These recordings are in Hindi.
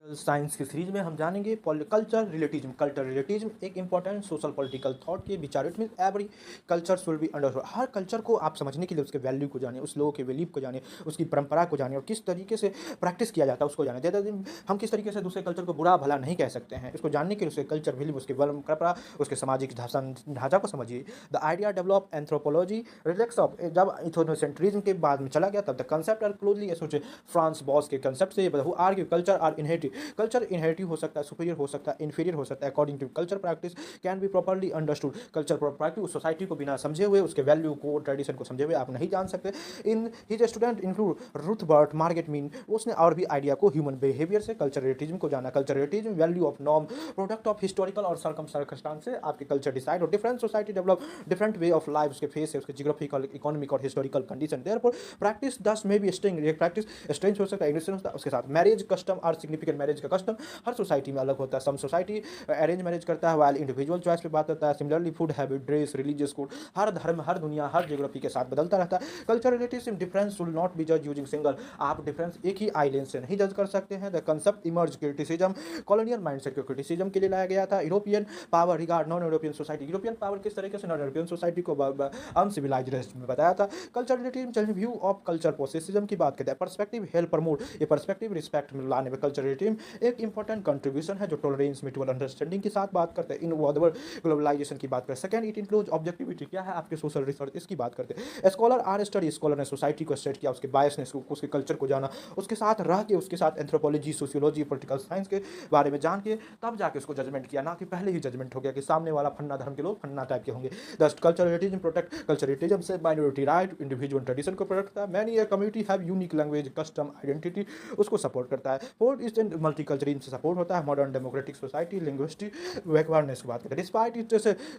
साइंस की सीरीज में हम जानेंगे कल्चर रिलेटिज्म। कल्चर रिलेटिज्म एक इंपॉर्टेंट सोशल पॉलिटिकल थॉट के विचार। It mean every culture should be understood. Her culture को आप समझने के लिए उसके वैल्यू को जाने, उस लोगों के बिलीफ को जाने, उसकी परंपरा को जाने और किस तरीके से प्रैक्टिस किया जाता है उसको जाने। दैट इज, हम किस तरीके से दूसरे कल्चर को बुरा भला नहीं कह सकते हैं। इसको जानने के लिए उसके कल्चर बिलीफ, उसकी परंपरा, उसके सामाजिक ढांचा को समझिए। The idea develop anthropology relax of, जब इथोसेंट्रिज्म के बाद में चला गया तब the concept are closely associated Franz Boas के कंसेप्ट से। Who argue culture are inherited, culture inheritive हो सकता है, सुपीरियर हो सकता है, इन्फीरियर हो सकता है। According to culture practice can be properly understood. Culture practice उस सोसाइटी को बिना समझे हुए, उसके वैल्यू को, ट्रेडिशन को समझे हुए आप नहीं जान सकते। In his student include Ruth Bert Margaret Mead, उसने और भी आइडिया को ह्यूमन बिहेवियर से कल्चर रिलेटिज्म को जाना। Culture relativism value of norm product of historical और सर्कमस्टांस से आपके कल्चर डिसाइड और different society develop different way of life, उसके फेस है, उसके जियोग्राफिकल, इकोनॉमिक और historical condition. Therefore practice thus में भी स्ट्रिंग, ये प्रैक्टिस स्ट्रेंज हो सकता है, इग्निशन हो सकता है। उसके साथ मैरिज कस्टम और सिग्निफिकेंट मैरिज का कस्टम हर सोसाइटी में अलग होता है। सम सोसाइटी अरेंज मैरिज करता है, वाइल इंडिविजुअल चॉइस पे बात करता है। Similarly food habit, dress, religious code हर धर्म, हर दुनिया, हर जियोग्राफी के साथ बदलता रहता है। Culture relatives in difference should not be जज यूजिंग सिंगल, आप डिफरेंस एक ही आई लेंस से नहीं जज कर सकते हैं। The concept emerge criticism, colonial mindset को क्रिटिसिज्म के लिए लाया गया था। European power regard non European society, European power किस तरीके से नॉन यूरोपियन सोसाइटी को अनसिविलाइज्ड में बताया था। Culture relative view of culture possessism की बात करते हैं। पर्सपेक्टिव हेल्प प्रमोट, ये पर्सपेक्टिव रिस्पेक्ट में लाने में कल्चर रिलेटिव एक इंपॉर्टेंट कंट्रीब्यूशन है जो टॉलरेंस, म्यूचुअल अंडरस्टैंडिंग के साथ बात करते हैं। इन वर्ड ग्लोबलाइजेशन की बात करें। सेकंड, इट इंक्लूड्स ऑब्जेक्टिविटी, क्या है आपके सोशल रिसर्च, इसकी बात करते हैं। स्कॉलर आर स्टडी, स्कॉलर ने सोसाइटी को स्टडी किया, उसके बायसनेस को, उसके कल्चर को जाना, उसके साथ रह के, उसके साथ एंथ्रोपोलॉजी, सोशियोलॉजी, पॉलिटिकल साइंस के बारे में जान के तब जाके उसको जजमेंट किया, ना कि पहले ही जजमेंट हो गया कि सामने वाला फन्ना धर्म के लोग फन्ना टाइप के होंगे। Thus, culture relativism protect, culture relativism से माइनॉरिटी राइट, इंडिविजुअल ट्रेडिशन को प्रोटेक्ट करता है। Many community have unique language, custom, identity, उसको सपोर्ट करता है। फोर्थ, इस मल्टीकल्चरलिज्म से सपोर्ट होता है। Modern democratic society, linguistic backwardness की बात करते हैं। Despite it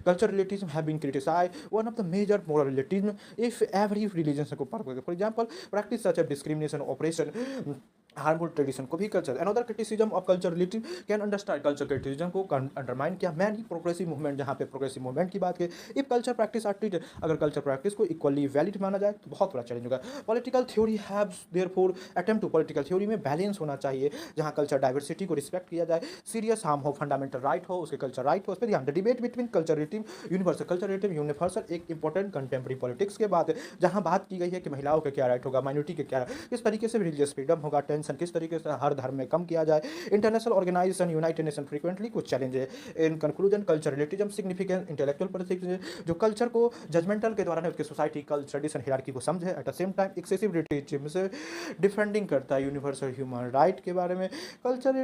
culture relativism have been criticized, one of the major moral relativism if every religion को for example practice such a discrimination, operation, harmful tradition को भी culture. Another criticism of culture relative can understand, culture criticism को अंडरमाइन किया। मैनी प्रोग्रेसिव मूवमेंट, जहाँ पे प्रोग्रेसिव मूवमेंट की बात की, if culture practice are treated, अगर कल्चर प्रैक्टिस को इक्वली वैलिड माना जाए तो बहुत बड़ा चैलेंज होगा। Political theory have therefore attempt to, political theory में बैलेंस होना चाहिए, जहाँ कल्चर डाइवर्सिटी को रिस्पेक्ट किया जाए, सीरियस हार्म हो, फंडामेंटल राइट हो, उसके कल्चर राइट हो, उस पर ध्यान। Debate between culture relative universal, culture relative universal एक इंपॉर्टेंट कंटेम्प्रेरी पॉलिटिक्स के बात है, जहाँ बात की गई है कि महिलाओं के क्या राइट होगा, माइनॉरिटी के क्या, किस तरीके से रिलीजियस फ्रीडम होगा, टेंशन किस तरीके से हर धर्म में कम किया जाए। International organization, united nation frequently कुछ चैलेंज है। In conclusion, culture relativism significant intellectual politics, जो कल्चर को जजमेंटल के द्वारा उसके सोसाइटी, कल्चर, ट्रेडिशन, हियरार्की को समझे, at the same time excessive relativism से डिफेंडिंग करता है यूनिवर्सल ह्यूमन राइट के बारे में। कल्चर